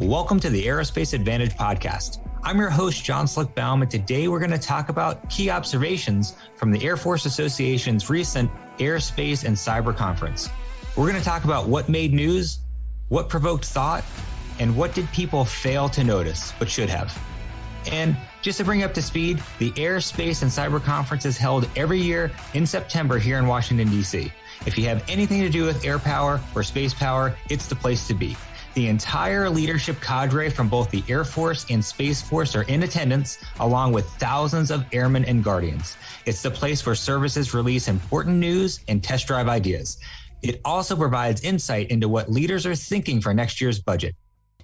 Welcome to the Aerospace Advantage podcast. I'm your host, John Slick Baum, and today we're going to talk about key observations from the Air Force Association's recent Aerospace and Cyber Conference. We're going to talk about what made news, what provoked thought, and what did people fail to notice, but should have. And just to bring you up to speed, the Aerospace and Cyber Conference is held every year in September here in Washington, D.C. If you have anything to do with air power or space power, it's the place to be. The entire leadership cadre from both the Air Force and Space Force are in attendance, along with thousands of airmen and guardians. It's the place where services release important news and test drive ideas. It also provides insight into what leaders are thinking for next year's budget.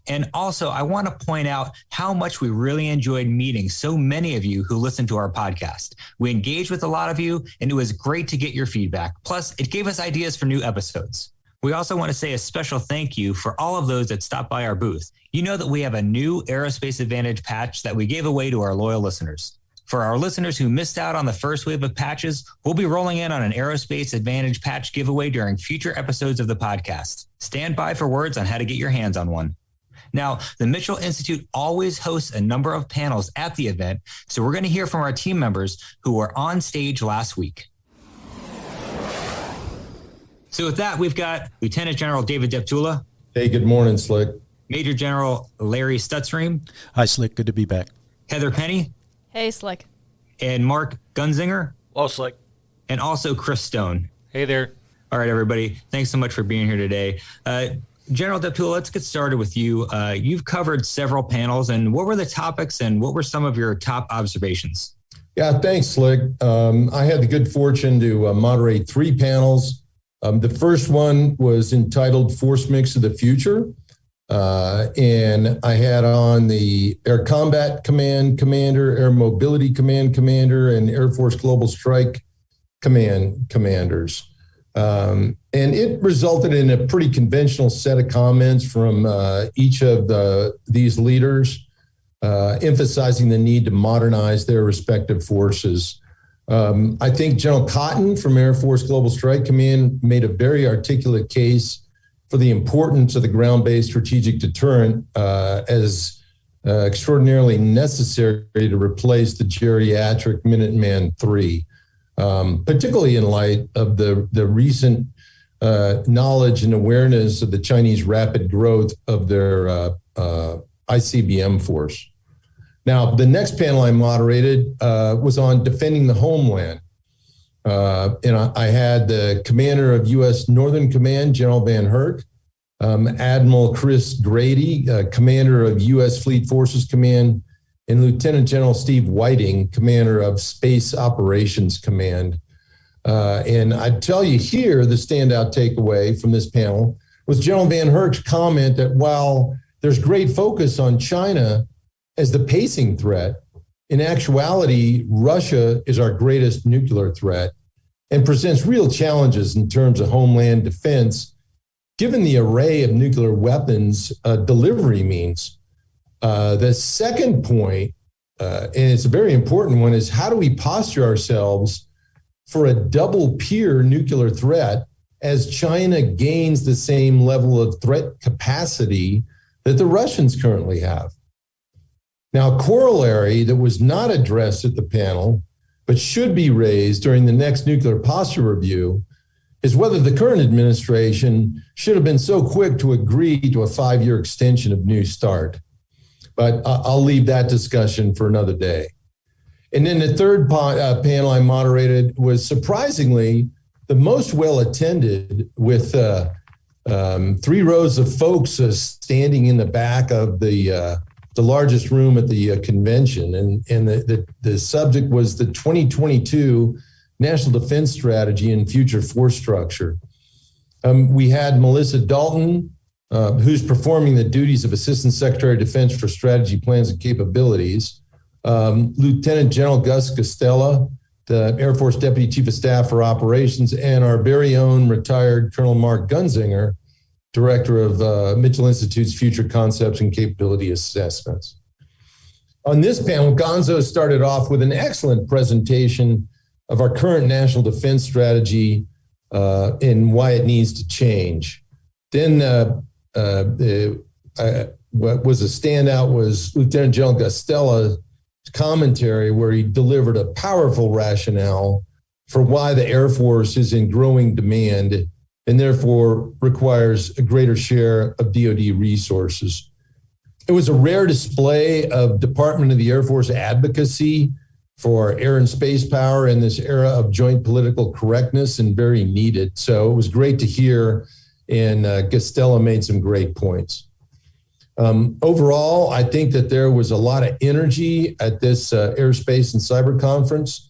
And also, I want to point out how much we really enjoyed meeting so many of you who listen to our podcast. We engaged with a lot of you, and it was great to get your feedback. Plus, it gave us ideas for new episodes. We also want to say a special thank you for all of those that stopped by our booth. You know that we have a new Aerospace Advantage patch that we gave away to our loyal listeners. For our listeners who missed out on the first wave of patches, we'll be rolling in on an Aerospace Advantage patch giveaway during future episodes of the podcast. Stand by for words on how to get your hands on one. Now, the Mitchell Institute always hosts a number of panels at the event, so we're going to hear from our team members who were on stage last week. So with that, we've got Lieutenant General David Deptula. Hey, good morning, Slick. Major General Larry Stutzriem. Hi, Slick. Good to be back. Heather Penny. Hey, Slick. And Mark Gunzinger. Hello, Slick. And also Chris Stone. Hey there. All right, everybody. Thanks so much for being here today. General Deptula, let's get started with you. You've covered several panels, and what were the topics and what were some of your top observations? Yeah, thanks, Slick. I had the good fortune to moderate 3 panels. The first one was entitled Force Mix of the Future. And I had on the Air Combat Command Commander, Air Mobility Command Commander, and Air Force Global Strike Command Commanders. And it resulted in a pretty conventional set of comments from each of these leaders, emphasizing the need to modernize their respective forces. I think General Cotton from Air Force Global Strike Command made a very articulate case for the importance of the ground-based strategic deterrent as extraordinarily necessary to replace the geriatric Minuteman III, particularly in light of the recent knowledge and awareness of the Chinese rapid growth of their ICBM force. Now, the next panel I moderated was on defending the homeland. And I had the commander of U.S. Northern Command, General Van Herk, Admiral Chris Grady, commander of U.S. Fleet Forces Command, and Lieutenant General Steve Whiting, commander of Space Operations Command. And I'd tell you here, the standout takeaway from this panel was General Van Herk's comment that while there's great focus on China as the pacing threat, in actuality, Russia is our greatest nuclear threat and presents real challenges in terms of homeland defense, given the array of nuclear weapons delivery means. The second point, and it's a very important one, is how do we posture ourselves for a double peer nuclear threat as China gains the same level of threat capacity that the Russians currently have? Now, a corollary that was not addressed at the panel, but should be raised during the next nuclear posture review, is whether the current administration should have been so quick to agree to a 5-year extension of New START. But I'll leave that discussion for another day. And then the third panel I moderated was surprisingly the most well-attended, with 3 rows of folks standing in the back of the largest room at the convention. And the subject was the 2022 National Defense Strategy and Future Force Structure. We had Melissa Dalton, who's performing the duties of Assistant Secretary of Defense for Strategy, Plans, and Capabilities. Lieutenant General Gus Costella, the Air Force Deputy Chief of Staff for Operations, and our very own retired Colonel Mark Gunzinger, Director of Mitchell Institute's Future Concepts and Capability Assessments. On this panel, Gonzo started off with an excellent presentation of our current national defense strategy and why it needs to change. Then what was a standout was Lieutenant General Costella's commentary, where he delivered a powerful rationale for why the Air Force is in growing demand and therefore requires a greater share of DoD resources. It was a rare display of Department of the Air Force advocacy for air and space power in this era of joint political correctness, and very needed. So it was great to hear, and Costello made some great points. Overall, I think that there was a lot of energy at this Aerospace and Cyber Conference.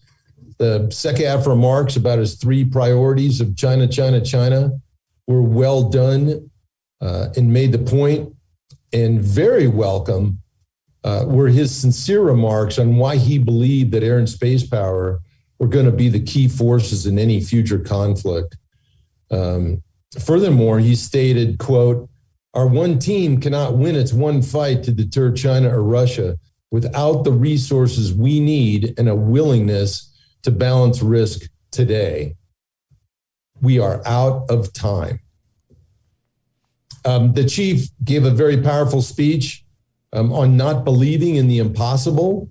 The second half remarks about his 3 priorities of China, China, China were well done and made the point, and very welcome were his sincere remarks on why he believed that air and space power were going to be the key forces in any future conflict. Furthermore, he stated, quote, "Our one team cannot win its one fight to deter China or Russia without the resources we need and a willingness to balance risk today. We are out of time." The chief gave a very powerful speech on not believing in the impossible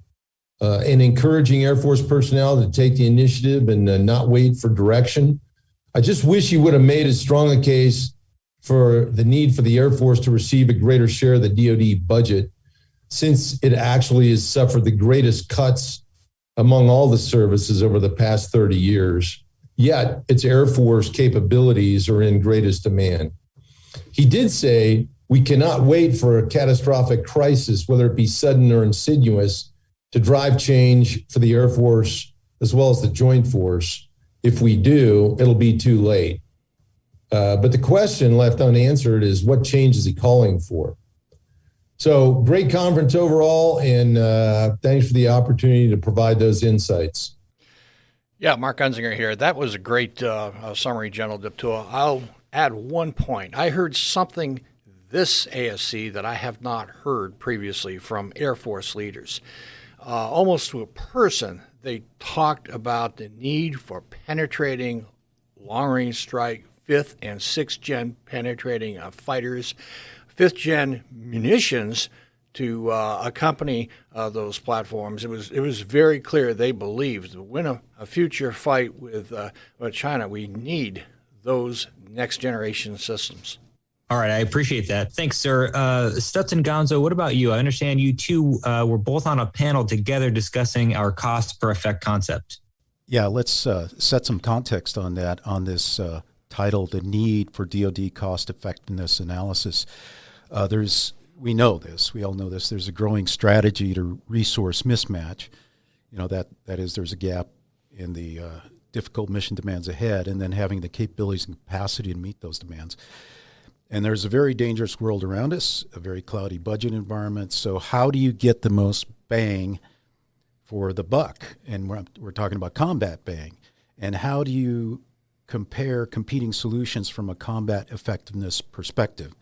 and encouraging Air Force personnel to take the initiative and not wait for direction. I just wish he would have made as strong a case for the need for the Air Force to receive a greater share of the DoD budget, since it actually has suffered the greatest cuts among all the services over the past 30 years. Yet its Air Force capabilities are in greatest demand. He did say, "We cannot wait for a catastrophic crisis, whether it be sudden or insidious, to drive change for the Air Force as well as the Joint Force. If we do, it'll be too late." But the question left unanswered is, what change is he calling for? So great conference overall, and thanks for the opportunity to provide those insights. Yeah, Mark Unzinger here. That was a great summary, General Deptula. I'll add one point. I heard something this ASC that I have not heard previously from Air Force leaders. Almost to a person, they talked about the need for penetrating long-range strike, 5th and 6th gen penetrating fighters, 5th gen munitions to accompany those platforms. It was very clear they believed to win a future fight with China, we need those next generation systems. All right, I appreciate that. Thanks, sir. Stutz and Gonzo, what about you? I understand you two were both on a panel together discussing our cost per effect concept. Yeah, let's set some context on that, on this title, The Need for DoD Cost Effectiveness Analysis. We know this, we all know this, there's a growing strategy to resource mismatch. You know, that is, there's a gap in the difficult mission demands ahead, and then having the capabilities and capacity to meet those demands. And there's a very dangerous world around us, a very cloudy budget environment. So how do you get the most bang for the buck? And we're talking about combat bang. And how do you compare competing solutions from a combat effectiveness perspective?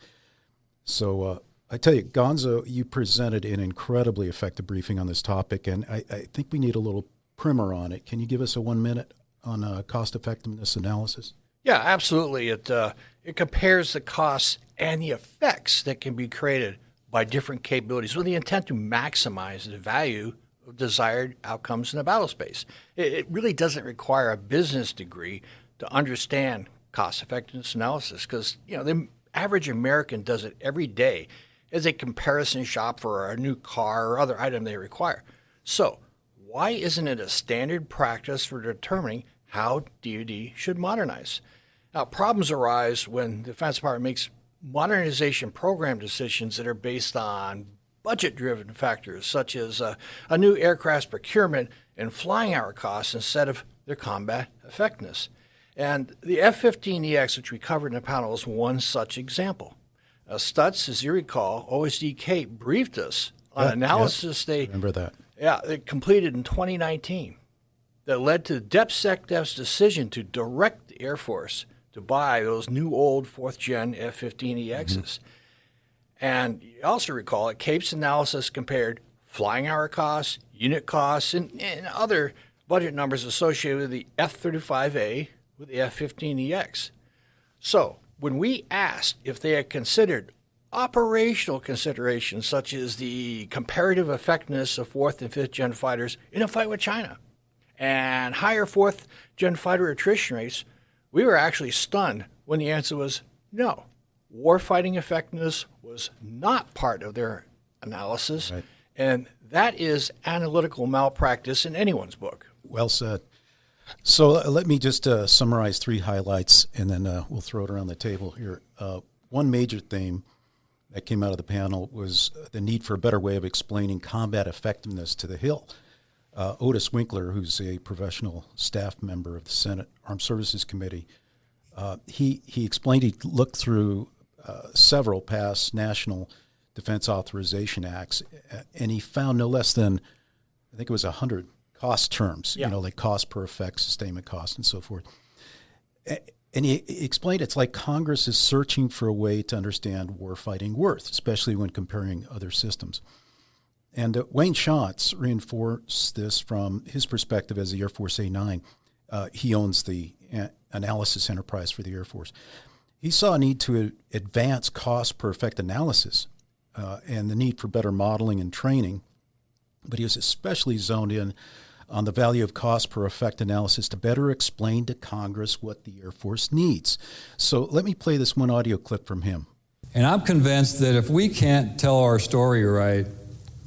So I tell you, Gonzo, you presented an incredibly effective briefing on this topic, and I think we need a little primer on it. Can you give us a 1 minute on cost effectiveness analysis? Yeah, absolutely. It compares the costs and the effects that can be created by different capabilities with the intent to maximize the value of desired outcomes in the battle space. It really doesn't require a business degree to understand cost effectiveness analysis, because the average American does it every day as a comparison shop for a new car or other item they require. So why isn't it a standard practice for determining how DoD should modernize? Now, problems arise when the Defense Department makes modernization program decisions that are based on budget-driven factors, such as a new aircraft procurement and flying hour costs instead of their combat effectiveness. And the F-15EX, which we covered in the panel, is one such example. Stutz, as you recall, OSDK briefed us on analysis they completed in 2019 that led to DepSecDef's decision to direct the Air Force to buy those new old 4th gen F-15EXs. Mm-hmm. And you also recall that CAPE's analysis compared flying hour costs, unit costs, and other budget numbers associated with the F-35A with the F-15EX. So when we asked if they had considered operational considerations such as the comparative effectiveness of 4th and 5th gen fighters in a fight with China and higher 4th gen fighter attrition rates, we were actually stunned when the answer was no. Warfighting effectiveness was not part of their analysis, right. And that is analytical malpractice in anyone's book. Well said. So let me just summarize 3 highlights, and then we'll throw it around the table here. One major theme that came out of the panel was the need for a better way of explaining combat effectiveness to the Hill. Otis Winkler, who's a professional staff member of the Senate Armed Services Committee, he explained he looked through several past national defense authorization acts, and he found no less than, I think it was 100 cost terms, like cost per effect, sustainment cost, and so forth. And he explained it's like Congress is searching for a way to understand warfighting worth, especially when comparing other systems. And Wayne Schatz reinforced this from his perspective as the Air Force A9. He owns the analysis enterprise for the Air Force. He saw a need to advance cost per effect analysis and the need for better modeling and training, but he was especially zoned in on the value of cost per effect analysis to better explain to Congress what the Air Force needs. So let me play this one audio clip from him. And I'm convinced that if we can't tell our story right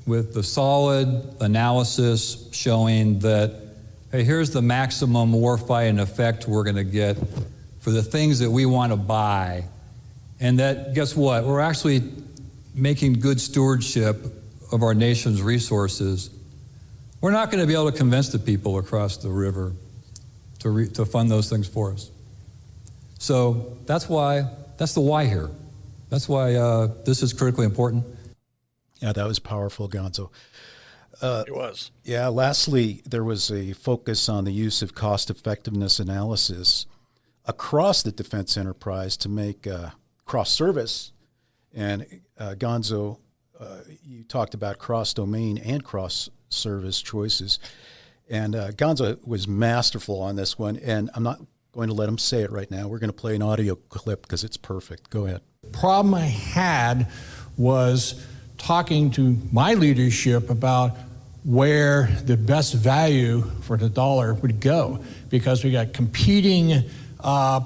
with the solid analysis showing that, hey, here's the maximum warfighting effect we're going to get for the things that we want to buy, and that, guess what, we're actually making good stewardship of our nation's resources, we're not going to be able to convince the people across the river to fund those things for us. So that's the why here. That's why this is critically important. Yeah, that was powerful, Gonzo. It was. Yeah, lastly, there was a focus on the use of cost-effectiveness analysis across the defense enterprise to make cross-service. And Gonzo, you talked about cross-domain and cross-service choices. And Gonzo was masterful on this one, and I'm not going to let him say it right now. We're going to play an audio clip because it's perfect. Go ahead. The problem I had was talking to my leadership about where the best value for the dollar would go, because we got competing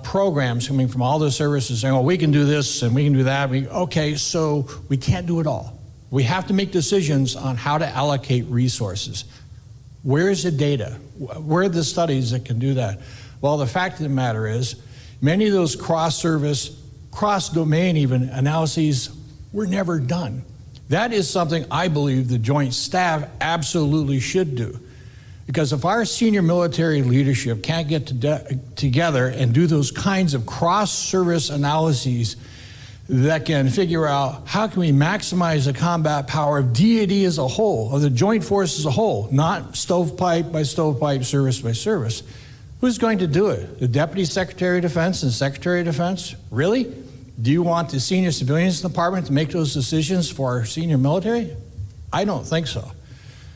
programs coming from all the services saying, oh, we can do this and we can do that. Okay, so we can't do it all. We have to make decisions on how to allocate resources. Where is the data? Where are the studies that can do that? Well, the fact of the matter is, many of those cross-service, cross-domain even analyses were never done. That is something I believe the Joint Staff absolutely should do. Because if our senior military leadership can't get together and do those kinds of cross-service analyses that can figure out how can we maximize the combat power of DoD as a whole, of the Joint Force as a whole, not stovepipe by stovepipe, service by service, who's going to do it? The Deputy Secretary of Defense and Secretary of Defense? Really? Do you want the senior civilians department to make those decisions for our senior military? I don't think so.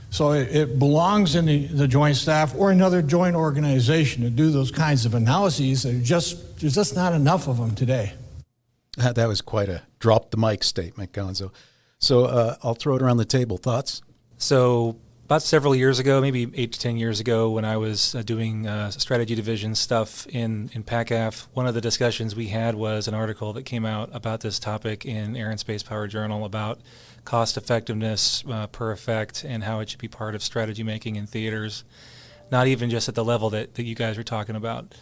So it belongs in the Joint Staff or another joint organization to do those kinds of analyses. There's just not enough of them today. That was quite a drop the mic statement, Gonzo. So I'll throw it around the table. Thoughts? So about several years ago, maybe 8 to 10 years ago, when I was doing strategy division stuff in PACAF, one of the discussions we had was an article that came out about this topic in Air and Space Power Journal about cost effectiveness per effect and how it should be part of strategy making in theaters, not even just at the level that you guys were talking about.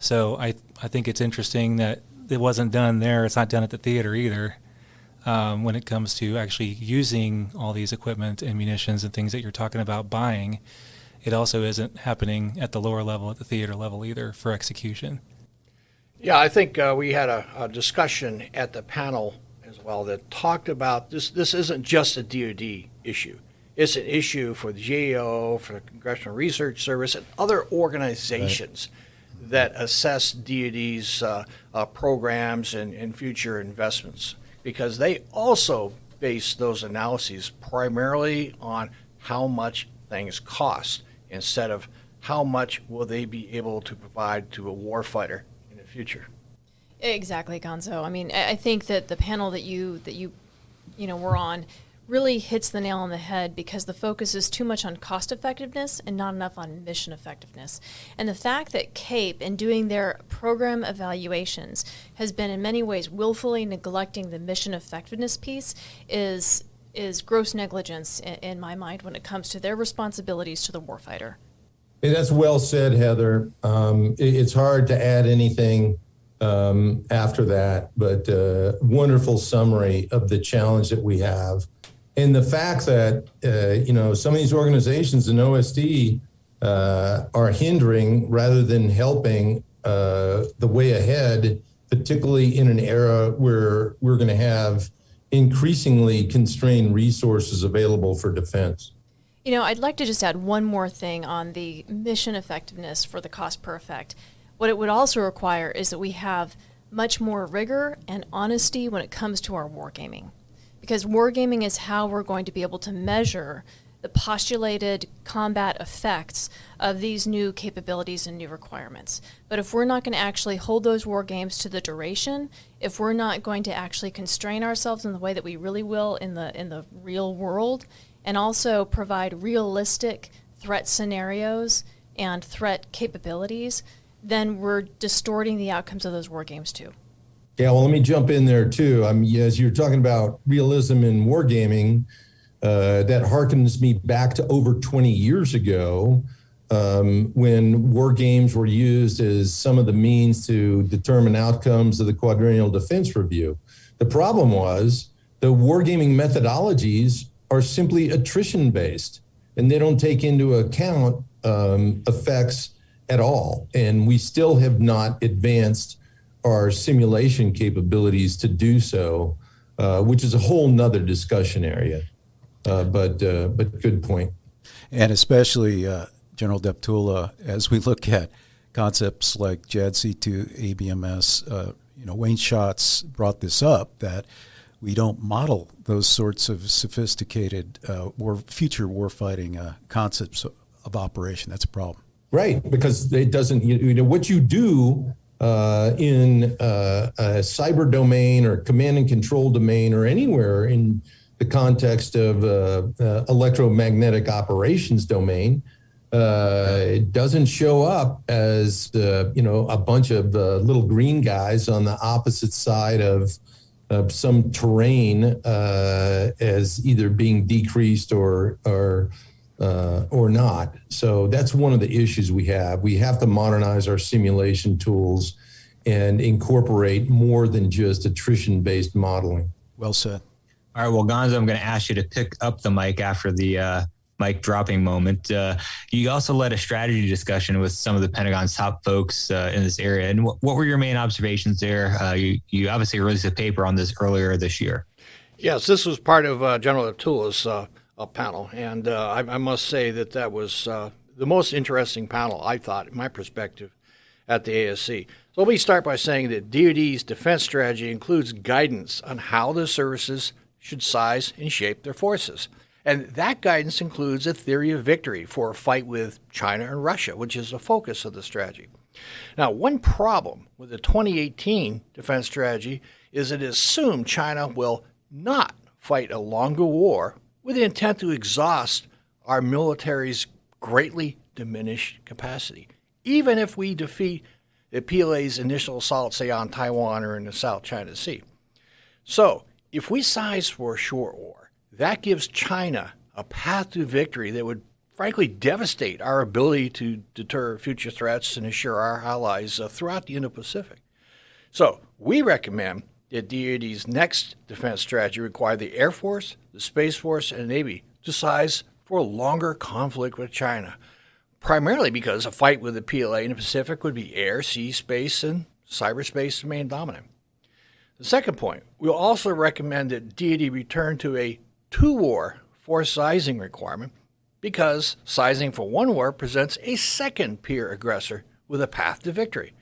So I think it's interesting that it wasn't done there. It's not done at the theater either. When it comes to actually using all these equipment and munitions and things that you're talking about buying, it also isn't happening at the lower level, at the theater level either, for execution. Yeah, I think we had a discussion at the panel as well that talked about this. This isn't just a DoD issue. It's an issue for the GAO, for the Congressional Research Service, and other organizations that assess DoD's programs and future investments, because they also base those analyses primarily on how much things cost instead of how much will they be able to provide to a warfighter in the future. Exactly, Gonzo. I mean, I think that the panel that you were on really hits the nail on the head, because the focus is too much on cost effectiveness and not enough on mission effectiveness. And the fact that CAPE, in doing their program evaluations, has been in many ways willfully neglecting the mission effectiveness piece is gross negligence in my mind when it comes to their responsibilities to the warfighter. Hey, that's well said, Heather. It's hard to add anything after that, but wonderful summary of the challenge that we have. And the fact that, some of these organizations in OSD are hindering rather than helping the way ahead, particularly in an era where we're going to have increasingly constrained resources available for defense. I'd like to just add one more thing on the mission effectiveness for the cost per effect. What it would also require is that we have much more rigor and honesty when it comes to our wargaming. Because wargaming is how we're going to be able to measure the postulated combat effects of these new capabilities and new requirements. But if we're not going to actually hold those war games to the duration, if we're not going to actually constrain ourselves in the way that we really will in the real world, and also provide realistic threat scenarios and threat capabilities, then we're distorting the outcomes of those war games too. Yeah, well, let me jump in there too. As you're talking about realism in wargaming, that harkens me back to over 20 years ago, when war games were used as some of the means to determine outcomes of the quadrennial defense review. The problem was the wargaming methodologies are simply attrition-based, and they don't take into account effects at all. And we still have not advanced our simulation capabilities to do so, which is a whole nother discussion area. But good point. And especially, General Deptula, as we look at concepts like JADC2, ABMS, Wayne Schatz brought this up, that we don't model those sorts of sophisticated future warfighting concepts of operation. That's a problem. Right, because it doesn't, what you do in a cyber domain or command and control domain or anywhere in the context of electromagnetic operations domain, it doesn't show up as a bunch of little green guys on the opposite side of some terrain as either being decreased or not. So that's one of the issues we have. We have to modernize our simulation tools and incorporate more than just attrition-based modeling. Well said. All right, well, Gonzo, I'm going to ask you to pick up the mic after the mic dropping moment. You also led a strategy discussion with some of the Pentagon's top folks in this area. And what were your main observations there? You obviously released a paper on this earlier this year. Yes, this was part of General Deptula's panel. And I must say that was the most interesting panel, I thought, in my perspective, at the ASC. So let me start by saying that DoD's defense strategy includes guidance on how the services should size and shape their forces. And that guidance includes a theory of victory for a fight with China and Russia, which is the focus of the strategy. Now, one problem with the 2018 defense strategy is it assumed China will not fight a longer war with the intent to exhaust our military's greatly diminished capacity, even if we defeat the PLA's initial assault, say, on Taiwan or in the South China Sea. So, if we size for a short war, that gives China a path to victory that would frankly devastate our ability to deter future threats and assure our allies throughout the Indo-Pacific. So we recommend that DoD's next defense strategy require the Air Force, the Space Force, and the Navy to size for a longer conflict with China, primarily because a fight with the PLA in the Pacific would be air, sea, space, and cyberspace remain dominant. The second point, we'll also recommend that DoD return to a two-war force sizing requirement because sizing for one war presents a second peer aggressor with a path to victory.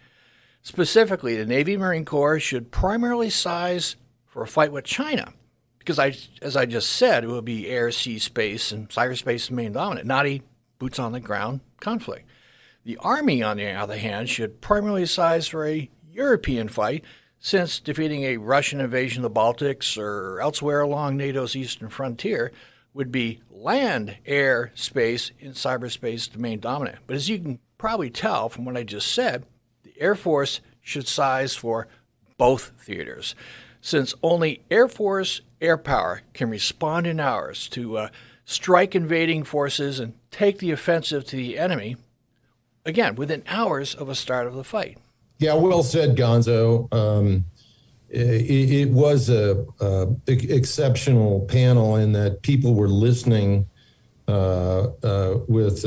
Specifically, the Navy Marine Corps should primarily size for a fight with China because, as I just said, it will be air, sea, space, and cyberspace remain dominant, not a boots-on-the-ground conflict. The Army, on the other hand, should primarily size for a European fight since defeating a Russian invasion of the Baltics or elsewhere along NATO's eastern frontier would be land, air, space, and cyberspace domain dominant. But as you can probably tell from what I just said, the Air Force should size for both theaters, since only Air Force air power can respond in hours to strike invading forces and take the offensive to the enemy, again, within hours of a start of the fight. Yeah, well said, Gonzo. It was a exceptional panel in that people were listening with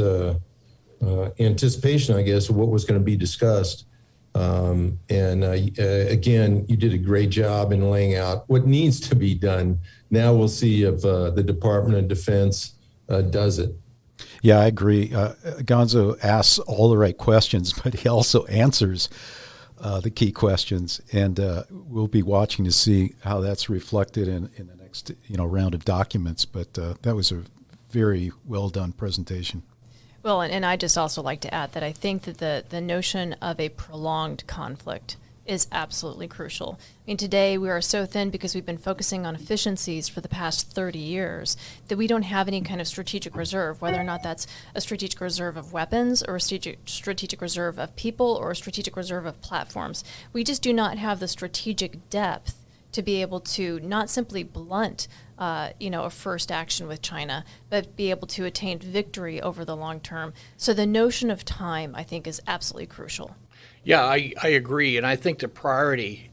anticipation, I guess, of what was going to be discussed. Again, you did a great job in laying out what needs to be done. Now we'll see if the Department of Defense does it. Yeah, I agree. Gonzo asks all the right questions, but he also answers the key questions, and we'll be watching to see how that's reflected in the next round of documents. But that was a very well done presentation. Well, and I'd just also like to add that I think that the notion of a prolonged conflict is absolutely crucial. I mean, today we are so thin because we've been focusing on efficiencies for the past 30 years that we don't have any kind of strategic reserve, whether or not that's a strategic reserve of weapons or a strategic reserve of people or a strategic reserve of platforms. We just do not have the strategic depth to be able to not simply blunt a first action with China, but be able to attain victory over the long term. So the notion of time, I think, is absolutely crucial. Yeah, I agree. And I think the priority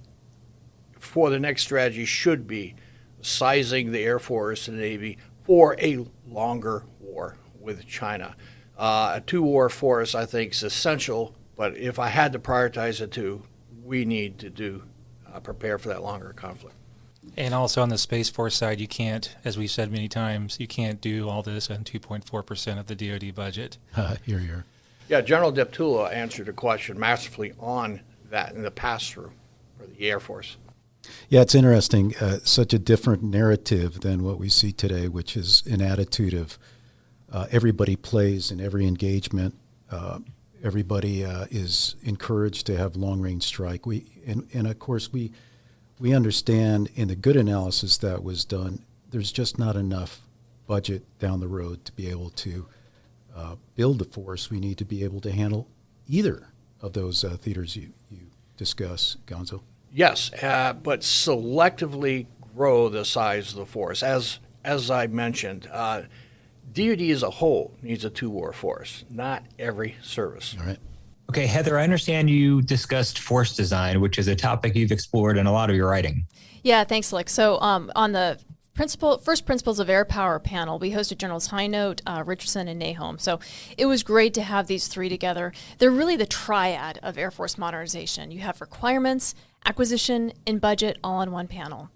for the next strategy should be sizing the Air Force and Navy for a longer war with China. A two-war force, I think, is essential. But if I had to prioritize the two, we need to prepare for that longer conflict. And also on the Space Force side, you can't, as we've said many times, you can't do all this on 2.4% of the DoD budget. Here. Yeah, General Deptula answered a question masterfully on that in the pass-through for the Air Force. Yeah, it's interesting. Such a different narrative than what we see today, which is an attitude of everybody plays in every engagement. Everybody is encouraged to have long-range strike. And of course, we understand in the good analysis that was done, there's just not enough budget down the road to be able to build the force. We need to be able to handle either of those theaters you discuss, Gonzo. Yes, but selectively grow the size of the force. As I mentioned, DoD as a whole needs a two-war force, not every service. All right. Okay, Heather, I understand you discussed force design, which is a topic you've explored in a lot of your writing. Yeah, thanks, Lick. So on the first principles of air power panel, we hosted Generals Highnote, Richardson, and Nahom. So it was great to have these three together. They're really the triad of Air Force modernization. You have requirements, acquisition, and budget all on one panel.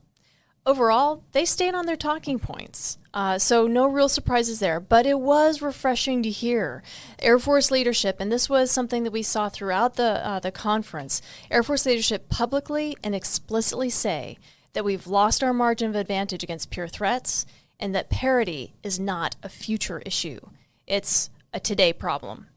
Overall, they stayed on their talking points, so no real surprises there, but it was refreshing to hear Air Force leadership, and this was something that we saw throughout the conference, Air Force leadership publicly and explicitly say that we've lost our margin of advantage against peer threats and that parity is not a future issue. It's a today problem.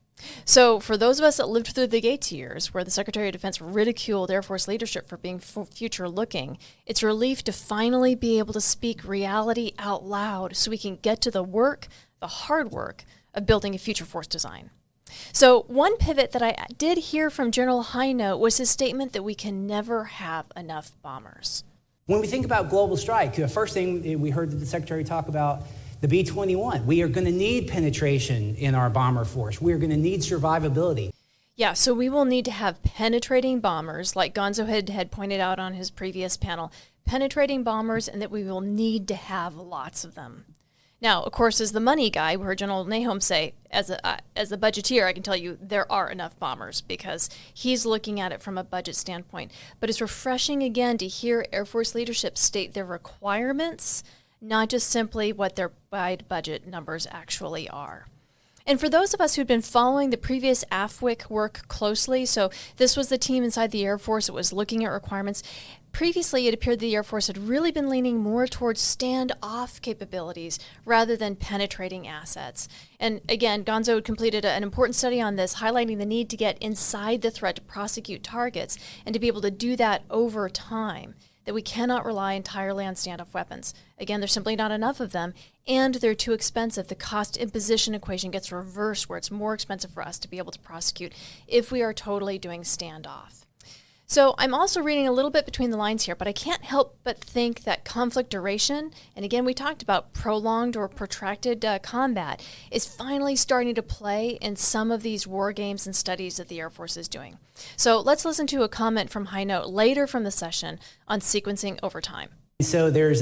So for those of us that lived through the Gates years, where the Secretary of Defense ridiculed Air Force leadership for being future-looking, it's a relief to finally be able to speak reality out loud so we can get to the work, the hard work, of building a future force design. So one pivot that I did hear from General Highnote was his statement that we can never have enough bombers. When we think about global strike, the first thing we heard the Secretary talk about, the B-21. We are going to need penetration in our bomber force. We are going to need survivability. Yeah, so we will need to have penetrating bombers, like Gonzo had pointed out on his previous panel, penetrating bombers, and that we will need to have lots of them. Now, of course, as the money guy, we heard General Nahom say, as a budgeteer, I can tell you there are enough bombers because he's looking at it from a budget standpoint. But it's refreshing, again, to hear Air Force leadership state their requirements, not just simply what their budget numbers actually are. And for those of us who'd been following the previous AFWIC work closely, so this was the team inside the Air Force that was looking at requirements, Previously, it appeared the Air Force had really been leaning more towards standoff capabilities rather than penetrating assets. And again, Gonzo completed an important study on this, highlighting the need to get inside the threat to prosecute targets and to be able to do that over time, that we cannot rely entirely on standoff weapons. Again, there's simply not enough of them, and they're too expensive. The cost imposition equation gets reversed, where it's more expensive for us to be able to prosecute if we are totally doing standoff. So I'm also reading a little bit between the lines here, but I can't help but think that conflict duration, and again, we talked about prolonged or protracted combat, is finally starting to play in some of these war games and studies that the Air Force is doing. So let's listen to a comment from High Note later from the session on sequencing over time. So there's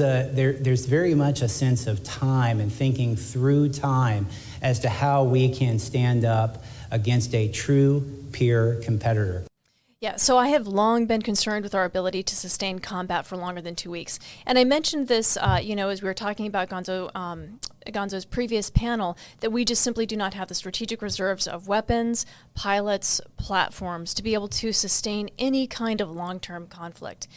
very much a sense of time and thinking through time as to how we can stand up against a true peer competitor. Yeah, so I have long been concerned with our ability to sustain combat for longer than 2 weeks. And I mentioned this, as we were talking about Gonzo's previous panel, that we just simply do not have the strategic reserves of weapons, pilots, platforms to be able to sustain any kind of long-term conflict.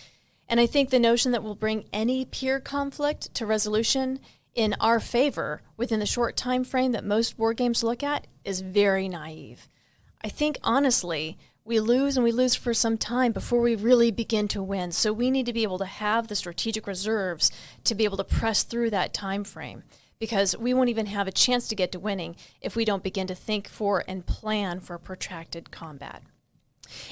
And I think the notion that we'll bring any peer conflict to resolution in our favor within the short time frame that most war games look at is very naive. I think, honestly, we lose and we lose for some time before we really begin to win. So we need to be able to have the strategic reserves to be able to press through that time frame, because we won't even have a chance to get to winning if we don't begin to think for and plan for protracted combat.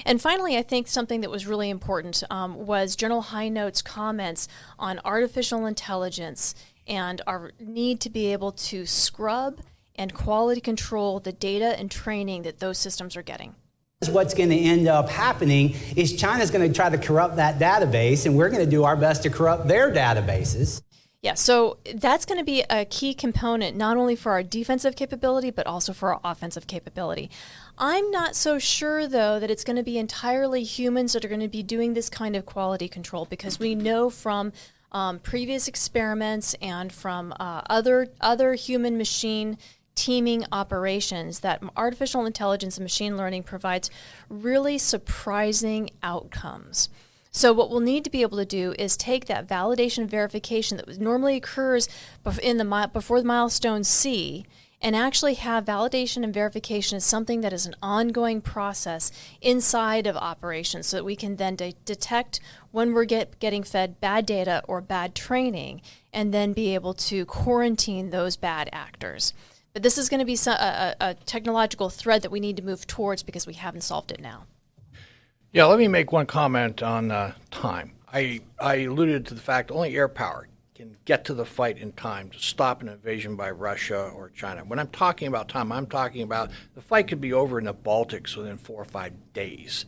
And finally, I think something that was really important was General High Note's comments on artificial intelligence and our need to be able to scrub and quality control the data and training that those systems are getting. What's going to end up happening is China's going to try to corrupt that database, and we're going to do our best to corrupt their databases. Yeah, so that's going to be a key component, not only for our defensive capability, but also for our offensive capability. I'm not so sure, though, that it's going to be entirely humans that are going to be doing this kind of quality control, because we know from previous experiments and from other human-machine teaming operations that artificial intelligence and machine learning provides really surprising outcomes. So what we'll need to be able to do is take that validation and verification that normally occurs before the milestone C, and actually have validation and verification as something that is an ongoing process inside of operations, so that we can then detect when we're getting fed bad data or bad training, and then be able to quarantine those bad actors. But this is going to be a technological thread that we need to move towards, because we haven't solved it now. Yeah, let me make one comment on time. I alluded to the fact only air power can get to the fight in time to stop an invasion by Russia or China. When I'm talking about time, I'm talking about the fight could be over in the Baltics within 4 or 5 days.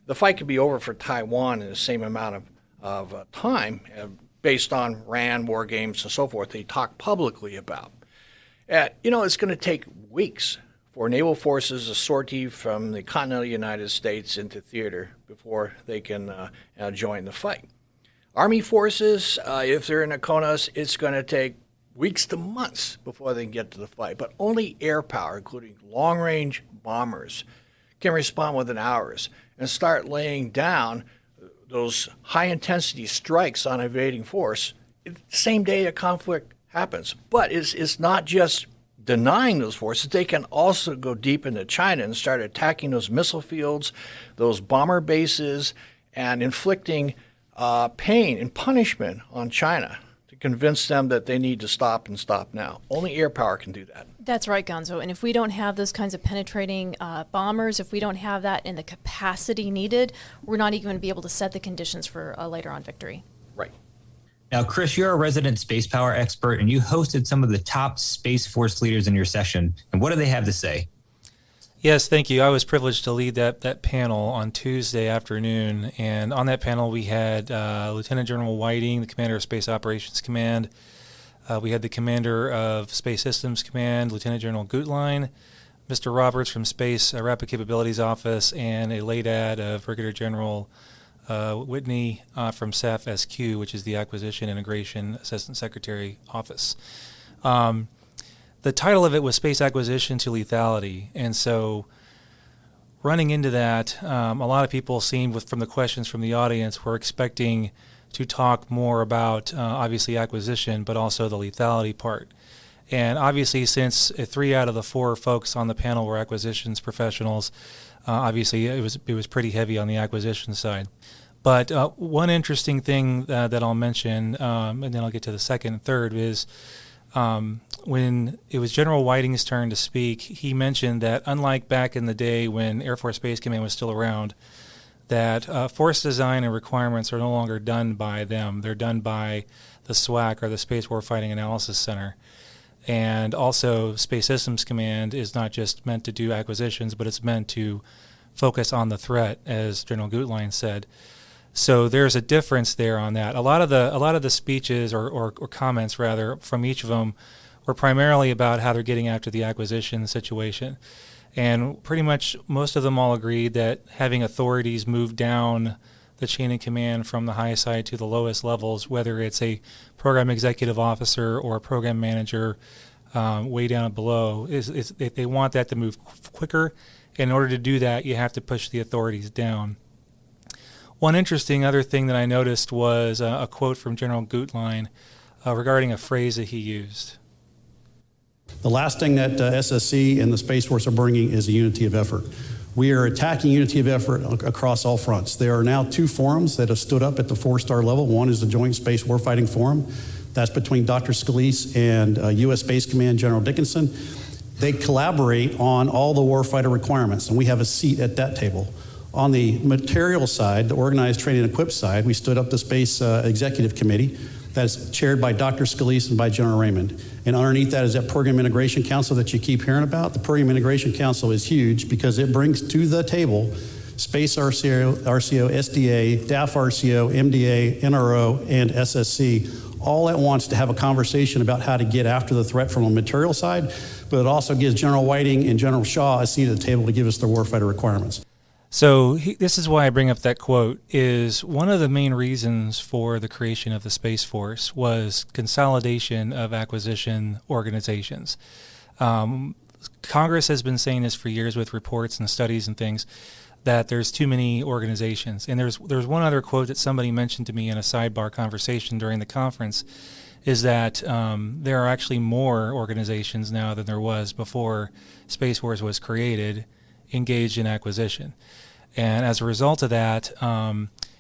The fight could be over for Taiwan in the same amount of time based on RAN, war games, and so forth they talk publicly about. It's going to take weeks for naval forces to sortie from the continental United States into theater before they can join the fight. Army forces, if they're in Akonos, it's going to take weeks to months before they can get to the fight. But only air power, including long-range bombers, can respond within hours and start laying down those high-intensity strikes on invading force the same day a conflict happens. But it's not just denying those forces. They can also go deep into China and start attacking those missile fields, those bomber bases, and inflicting pain and punishment on China to convince them that they need to stop and stop now. Only air power can do that. That's right, Gonzo. And if we don't have those kinds of penetrating bombers, if we don't have that in the capacity needed, we're not even going to be able to set the conditions for a later on victory. Right. Now, Chris, you're a resident space power expert, and you hosted some of the top Space Force leaders in your session. And what do they have to say? Yes, thank you. I was privileged to lead that panel on Tuesday afternoon. And on that panel, we had Lieutenant General Whiting, the commander of Space Operations Command. We had the commander of Space Systems Command, Lieutenant General Gutlein, Mr. Roberts from Space Rapid Capabilities Office, and a late ad of Brigadier General Whitney from SAF SQ, which is the Acquisition Integration Assistant Secretary Office. The title of it was Space Acquisition to Lethality, and so running into that, a lot of people seemed, from the questions from the audience, were expecting to talk more about obviously acquisition, but also the lethality part. And obviously, since 3 out of the 4 folks on the panel were acquisitions professionals, obviously it was pretty heavy on the acquisition side. But one interesting thing that I'll mention, and then I'll get to the second and third, is when it was General Whiting's turn to speak, he mentioned that unlike back in the day when Air Force Space Command was still around, that force design and requirements are no longer done by them. They're done by the SWAC, or the Space Warfighting Analysis Center. And also, Space Systems Command is not just meant to do acquisitions, but it's meant to focus on the threat, as General Gutlein said. So there's a difference there on that. A lot of the speeches or comments rather from each of them were primarily about how they're getting after the acquisition situation. And pretty much most of them all agreed that having authorities move down the chain of command from the high side to the lowest levels, whether it's a program executive officer or a program manager way down below, they want that to move quicker. In order to do that, you have to push the authorities down. One interesting other thing that I noticed was a quote from General Gutlein regarding a phrase that he used. The last thing that SSC and the Space Force are bringing is a unity of effort. We are attacking unity of effort across all fronts. There are now 2 forums that have stood up at the 4-star level. One is the Joint Space Warfighting Forum. That's between Dr. Scalise and U.S. Space Command General Dickinson. They collaborate on all the warfighter requirements, and we have a seat at that table. On the material side, the organized training and equip side, we stood up the Space Executive Committee that's chaired by Dr. Scalise and by General Raymond. And underneath that is that Program Integration Council that you keep hearing about. The Program Integration Council is huge because it brings to the table Space RCO, SDA, DAF RCO, MDA, NRO, and SSC all at once to have a conversation about how to get after the threat from a material side, but it also gives General Whiting and General Shaw a seat at the table to give us their warfighter requirements. So this is why I bring up that quote, is one of the main reasons for the creation of the Space Force was consolidation of acquisition organizations. Congress has been saying this for years with reports and studies and things, that there's too many organizations. And there's one other quote that somebody mentioned to me in a sidebar conversation during the conference, is that there are actually more organizations now than there was before Space Force was created, engaged in acquisition. And as a result of that,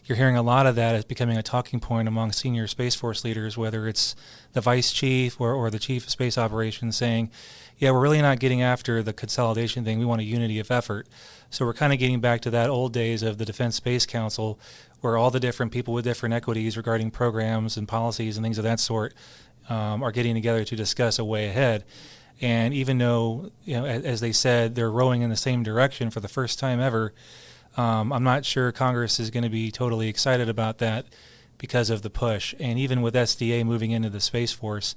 you're hearing a lot of that as becoming a talking point among senior Space Force leaders, whether it's the vice chief or the chief of space operations saying, yeah, we're really not getting after the consolidation thing. We want a unity of effort. So we're kind of getting back to that old days of the Defense Space Council, where all the different people with different equities regarding programs and policies and things of that sort are getting together to discuss a way ahead. And even though, as they said, they're rowing in the same direction for the first time ever, I'm not sure Congress is going to be totally excited about that because of the push. And even with SDA moving into the Space Force,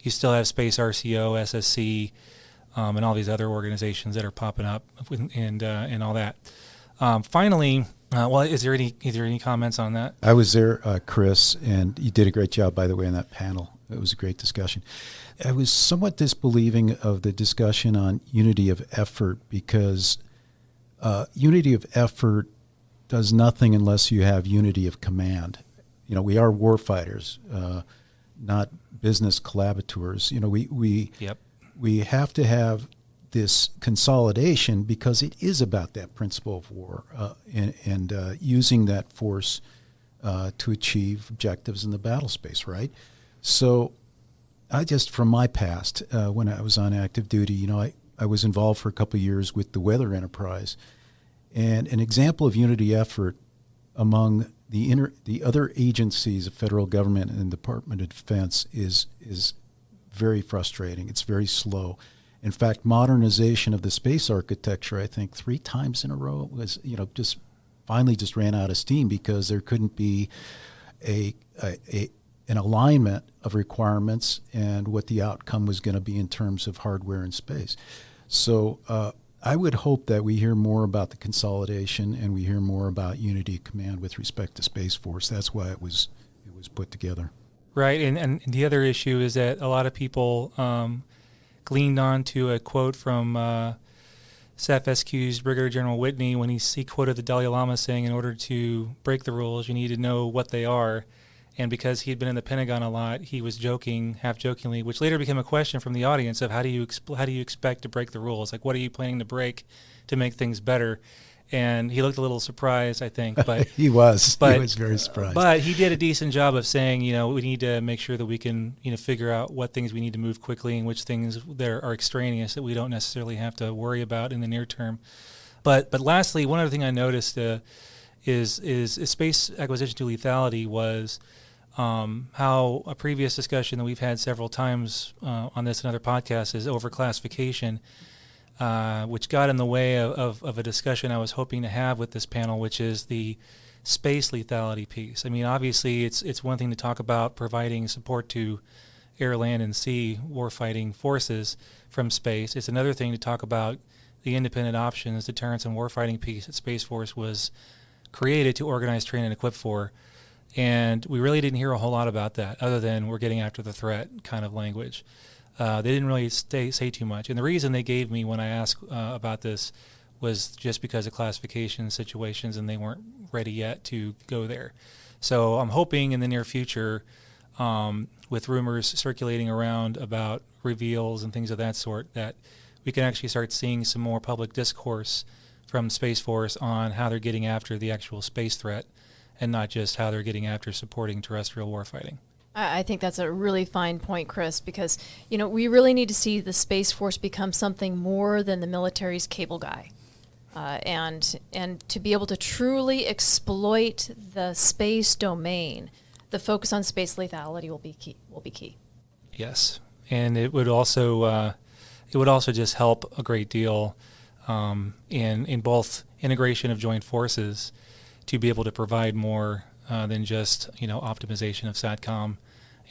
you still have Space RCO, SSC, and all these other organizations that are popping up and all that. Finally, is there any comments on that? I was there, Chris, and you did a great job, by the way, on that panel. It was a great discussion. I was somewhat disbelieving of the discussion on unity of effort because unity of effort does nothing unless you have unity of command. We are warfighters, not business collaborators. We have to have this consolidation because it is about that principle of war and using that force to achieve objectives in the battle space, right? So from my past, when I was on active duty, I was involved for a couple of years with the weather enterprise. And an example of unity effort among the other agencies of federal government and Department of Defense is very frustrating. It's very slow. In fact, modernization of the space architecture, I think 3 times in a row was, just finally just ran out of steam because there couldn't be an alignment of requirements and what the outcome was going to be in terms of hardware and space. So I would hope that we hear more about the consolidation and we hear more about unity of command with respect to Space Force. That's why it was put together. Right, and the other issue is that a lot of people gleaned on to a quote from SAF-SQ's Brigadier General Whitney when he quoted the Dalai Lama saying, in order to break the rules, you need to know what they are. And because he'd been in the Pentagon a lot, he was joking, half jokingly, which later became a question from the audience of how do you expect to break the rules? Like, what are you planning to break to make things better? And he looked a little surprised, I think. But he was very surprised. But he did a decent job of saying, we need to make sure that we can, figure out what things we need to move quickly and which things that are extraneous that we don't necessarily have to worry about in the near term. But lastly, one other thing I noticed is space acquisition to lethality was how a previous discussion that we've had several times on this and other podcasts is overclassification. Which got in the way of a discussion I was hoping to have with this panel, which is the space lethality piece. I mean, obviously, it's one thing to talk about providing support to air, land, and sea warfighting forces from space. It's another thing to talk about the independent options, deterrence, and warfighting piece that Space Force was created to organize, train, and equip for. And we really didn't hear a whole lot about that, other than we're getting after the threat kind of language. They didn't really say too much. And the reason they gave me when I asked about this was just because of classification situations, and they weren't ready yet to go there. So I'm hoping in the near future, with rumors circulating around about reveals and things of that sort, that we can actually start seeing some more public discourse from Space Force on how they're getting after the actual space threat and not just how they're getting after supporting terrestrial warfighting. I think that's a really fine point, Chris, because, we really need to see the Space Force become something more than the military's cable guy. And to be able to truly exploit the space domain, the focus on space lethality will be key. Yes, and it would also just help a great deal in both integration of joint forces to be able to provide more than just optimization of SATCOM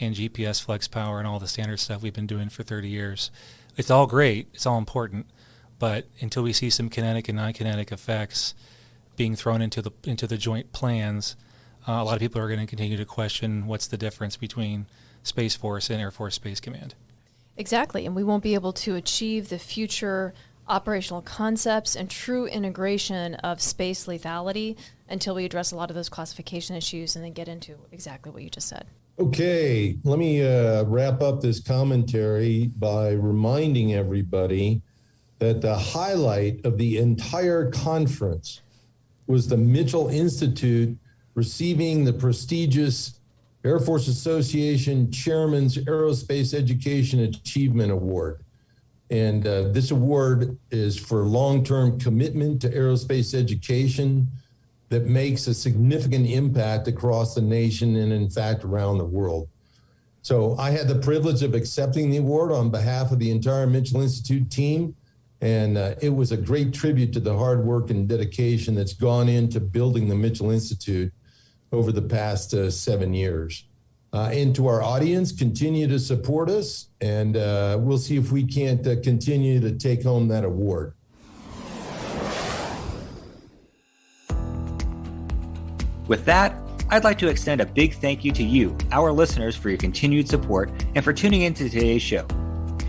and GPS flex power and all the standard stuff we've been doing for 30 years. It's all great, it's all important, but until we see some kinetic and non-kinetic effects being thrown into the joint plans, a lot of people are going to continue to question what's the difference between Space Force and Air Force Space Command. Exactly, and we won't be able to achieve the future operational concepts and true integration of space lethality until we address a lot of those classification issues and then get into exactly what you just said. Okay, let me wrap up this commentary by reminding everybody that the highlight of the entire conference was the Mitchell Institute receiving the prestigious Air Force Association Chairman's Aerospace Education Achievement Award. And this award is for long-term commitment to aerospace education that makes a significant impact across the nation and, in fact, around the world. So I had the privilege of accepting the award on behalf of the entire Mitchell Institute team, and it was a great tribute to the hard work and dedication that's gone into building the Mitchell Institute over the past 7 years. And to our audience, continue to support us, and we'll see if we can't continue to take home that award. With that, I'd like to extend a big thank you to you, our listeners, for your continued support and for tuning into today's show.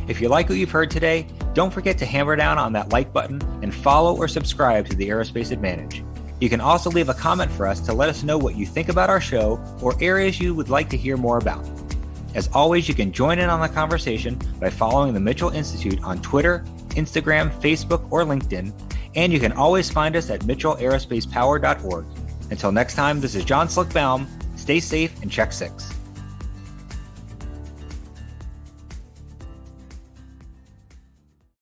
If you like what you've heard today, don't forget to hammer down on that like button and follow or subscribe to the Aerospace Advantage. You can also leave a comment for us to let us know what you think about our show or areas you would like to hear more about. As always, you can join in on the conversation by following the Mitchell Institute on Twitter, Instagram, Facebook, or LinkedIn, and you can always find us at mitchellaerospacepower.org. Until next time, this is John Slick Baum. Stay safe and check 6.